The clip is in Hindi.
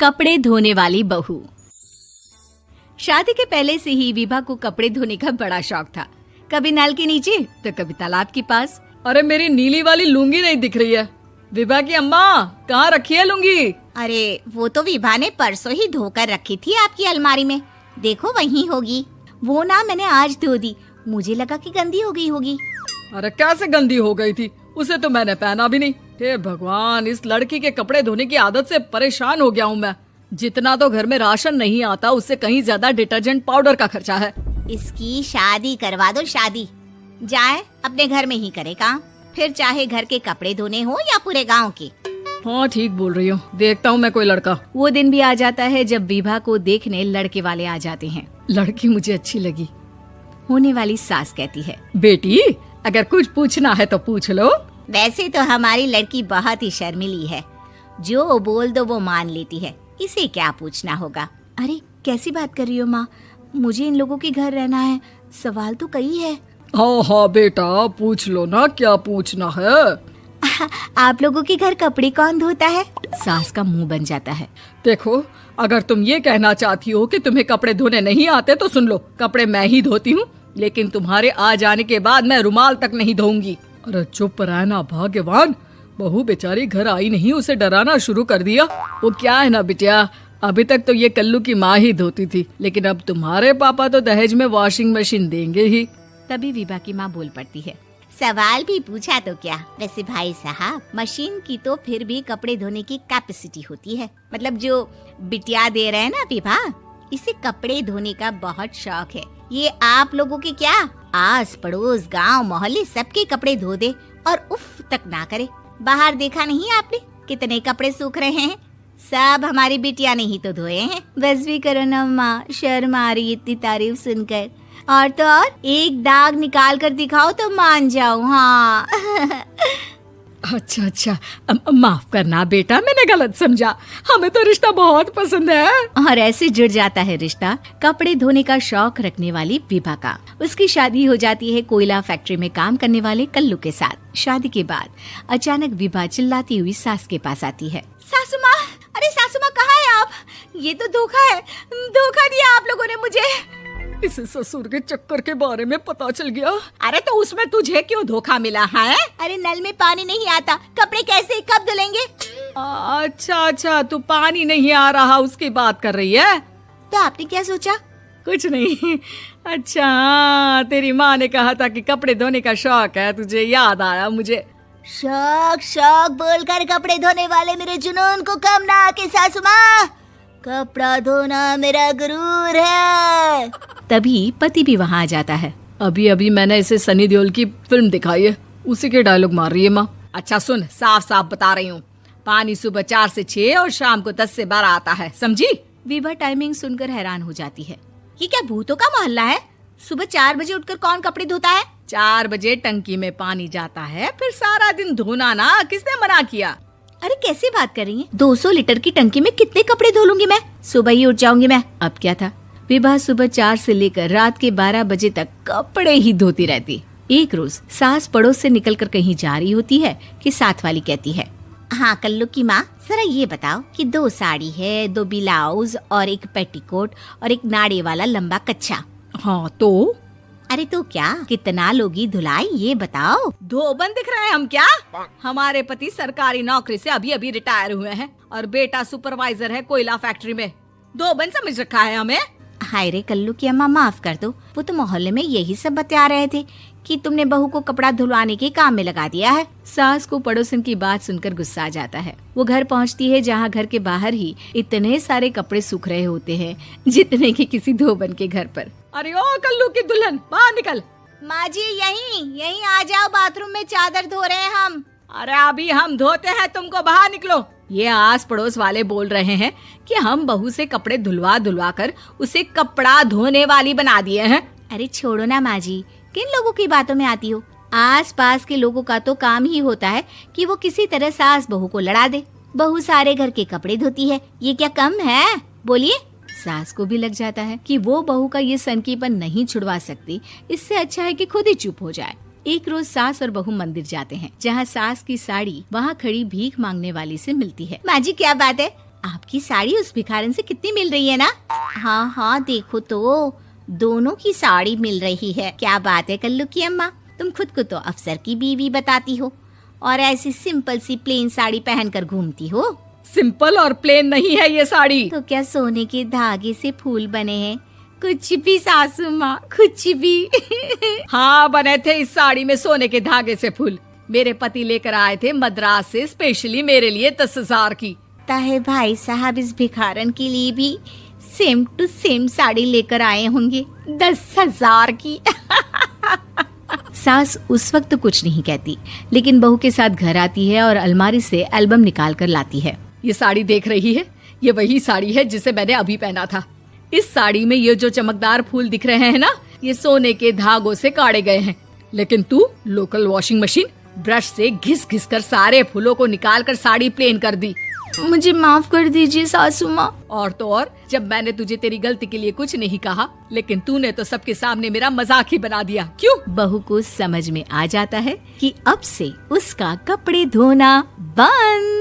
कपड़े धोने वाली बहू। शादी के पहले से ही विभा को कपड़े धोने का बड़ा शौक था। कभी नल के नीचे तो कभी तालाब के पास। अरे मेरी नीली वाली लुंगी नहीं दिख रही है। विभा की अम्मा, कहाँ रखी है लुंगी? अरे वो तो विभा ने परसों ही धोकर रखी थी आपकी अलमारी में, देखो वहीं होगी। वो ना मैंने आज धो दी, मुझे लगा कि गंदी हो गई होगी। अरे कैसे गंदी हो गई थी? उसे तो मैंने पहना भी नहीं। हे भगवान, इस लड़की के कपड़े धोने की आदत से परेशान हो गया हूँ मैं। जितना तो घर में राशन नहीं आता, उससे कहीं ज्यादा डिटर्जेंट पाउडर का खर्चा है। इसकी शादी करवा दो, शादी जाए अपने घर में ही करे काम, फिर चाहे घर के कपड़े धोने हो या पूरे गांव के। हाँ ठीक बोल रही हूँ, देखता हूँ मैं कोई लड़का। वो दिन भी आ जाता है जब विभा को देखने लड़के वाले आ जाते हैं। लड़की मुझे अच्छी लगी। होने वाली सास कहती है, बेटी अगर कुछ पूछना है तो पूछ लो। वैसे तो हमारी लड़की बहुत ही शर्मीली है, जो बोल दो वो मान लेती है, इसे क्या पूछना होगा। अरे कैसी बात कर रही हो माँ, मुझे इन लोगों के घर रहना है, सवाल तो कई है। हाँ हाँ बेटा, पूछ लो ना, क्या पूछना है। आप लोगों के घर कपड़े कौन धोता है? सास का मुंह बन जाता है। देखो, अगर तुम ये कहना चाहती हो कि तुम्हें कपड़े धोने नहीं आते तो सुन लो, कपड़े मैं ही धोती हूँ, लेकिन तुम्हारे आ जाने के बाद मैं रुमाल तक नहीं धोऊंगी। अरे चुप रहना भाग्यवान, बहू बेचारी घर आई नहीं, उसे डराना शुरू कर दिया। वो क्या है ना बिटिया, अभी तक तो ये कल्लू की माँ ही धोती थी, लेकिन अब तुम्हारे पापा तो दहेज में वॉशिंग मशीन देंगे ही। तभी विभा की माँ बोल पड़ती है, सवाल भी पूछा तो क्या। वैसे भाई साहब, मशीन की तो फिर भी कपड़े धोने की कैपेसिटी होती है। मतलब जो बिटिया दे रहे हैं ना विभा, इसे कपड़े धोने का बहुत शौक है। ये आप लोगों के क्या, आस पड़ोस गांव मोहल्ले सबके कपड़े धो दे और उफ तक ना करे। बाहर देखा नहीं आपने कितने कपड़े सूख रहे हैं? सब हमारी बिटिया ने ही तो धोए हैं। बस भी करो ना माँ, शर्म आ रही इतनी तारीफ सुनकर। और तो और एक दाग निकाल कर दिखाओ तो मान जाओ। हाँ अच्छा, माफ करना बेटा, मैंने गलत समझा। हमें तो रिश्ता बहुत पसंद है। और ऐसे जुड़ जाता है रिश्ता कपड़े धोने का शौक रखने वाली विभा का। उसकी शादी हो जाती है कोयला फैक्ट्री में काम करने वाले कल्लू के साथ। शादी के बाद अचानक विभा चिल्लाती हुई सास के पास आती है। सासू माँ, अरे सासू माँ कहाँ है आप? ये तो धोखा है, धोखा दिया आप लोगों ने मुझे। इसे ससुर के चक्कर के बारे में पता चल गया। अरे तो उसमें तुझे क्यों धोखा मिला है? अरे नल में पानी नहीं आता, कपड़े कैसे कब धुलेंगे? अच्छा, तू पानी नहीं आ रहा उसकी बात कर रही है। तो आपने क्या सोचा? कुछ नहीं। अच्छा, तेरी माँ ने कहा था कि कपड़े धोने का शौक है तुझे, याद आया मुझे। शौक बोलकर कपड़े धोने वाले मेरे जुनून को कम ना आके सासू माँ, कपड़ा धोना मेरा गुरूर है। तभी पति भी वहाँ आ जाता है। अभी मैंने इसे सनी देओल की फिल्म दिखाई है, उसी के डायलॉग मार रही है माँ। अच्छा सुन, साफ साफ बता रही हूँ, पानी सुबह 4 से 6 और शाम को 10 से 12 आता है, समझी? विभा टाइमिंग सुनकर हैरान हो जाती है। ये क्या भूतों का मोहल्ला है? सुबह 4 बजे उठकर कौन कपड़े धोता है? 4 बजे टंकी में पानी जाता है, फिर सारा दिन धोना ना, किसने मना किया? अरे कैसी बात कर रही हैं? 200 लीटर की टंकी में कितने कपड़े धो लूंगी मैं? सुबह ही उठ जाऊंगी मैं। अब क्या था, विभा सुबह 4 से लेकर रात के 12 बजे तक कपड़े ही धोती रहती। एक रोज सास पड़ोस से निकलकर कहीं जा रही होती है कि साथ वाली कहती है, हाँ कल्लू की माँ, जरा ये बताओ कि 2 साड़ी है, 2 ब्लाउज और एक पेटीकोट और एक नाड़े वाला लंबा कच्छा। हाँ तो? अरे तो क्या, कितना लोगी धुलाई ये बताओ। धोबन दिख रहे हैं हम क्या? हमारे पति सरकारी नौकरी से अभी रिटायर हुए हैं और बेटा सुपरवाइजर है कोयला फैक्ट्री में। धोबन समझ रखा है हमें? हाय रे कल्लू की अम्मा, माफ कर दो, वो तो मोहल्ले में यही सब बता रहे थे कि तुमने बहू को कपड़ा धुलवाने के काम में लगा दिया है। सास को पड़ोसन की बात सुनकर गुस्सा आ जाता है। वो घर पहुंचती है जहां घर के बाहर ही इतने सारे कपड़े सूख रहे होते हैं जितने कि किसी धोबन के घर पर। अरे ओ कल्लू की दुल्हन, बाहर निकल। माँ जी यहीं आ जाओ, बाथरूम में चादर धो रहे हैं हम। अरे अभी हम धोते हैं, तुमको बाहर निकलो। ये आस पड़ोस वाले बोल रहे हैं कि हम बहू से कपड़े धुलवा कर उसे कपड़ा धोने वाली बना दिए हैं। अरे छोड़ो ना माँ जी, किन लोगों की बातों में आती हो? आस पास के लोगों का तो काम ही होता है कि वो किसी तरह सास बहू को लड़ा दे। बहू सारे घर के कपड़े धोती है, ये क्या कम है? बोलिए। सास को भी लग जाता है कि वो बहू का ये सनकीपन नहीं छुड़वा सकती, इससे अच्छा है कि खुद ही चुप हो जाए। एक रोज सास और बहू मंदिर जाते हैं, जहाँ सास की साड़ी वहाँ खड़ी भीख मांगने वाली से मिलती है। माँ जी क्या बात है, आपकी साड़ी उस भिखारन से कितनी मिल रही है ना? हाँ हाँ देखो तो, दोनों की साड़ी मिल रही है। क्या बात है कल्लू की अम्मा, तुम खुद को तो अफसर की बीवी बताती हो और ऐसी सिंपल सी प्लेन साड़ी पहनकर घूमती हो। सिंपल और प्लेन नहीं है ये साड़ी। तो क्या सोने के धागे से फूल बने हैं? कुछ भी सासू माँ, कुछ भी। हाँ बने थे इस साड़ी में सोने के धागे से फूल। मेरे पति लेकर आए थे मद्रास से स्पेशली मेरे लिए 10,000 की। ताहे भाई साहब इस भिखारन के लिए भी सेम टू सेम साड़ी लेकर आए होंगे 10,000 की। सास उस वक्त तो कुछ नहीं कहती, लेकिन बहू के साथ घर आती है और अलमारी से एल्बम निकाल कर लाती है। ये साड़ी देख रही है, ये वही साड़ी है जिसे मैंने अभी पहना था। इस साड़ी में ये जो चमकदार फूल दिख रहे हैं ना, ये सोने के धागों से काढ़े गए हैं। लेकिन तू लोकल वॉशिंग मशीन ब्रश से घिस घिस कर सारे फूलों को निकाल कर साड़ी प्लेन कर दी। मुझे माफ कर दीजिए सासू माँ। और तो और, जब मैंने तुझे तेरी गलती के लिए कुछ नहीं कहा, लेकिन तूने तो सबके सामने मेरा मजाक ही बना दिया। क्यों? बहू को समझ में आ जाता है कि अब से उसका कपड़े धोना बंद।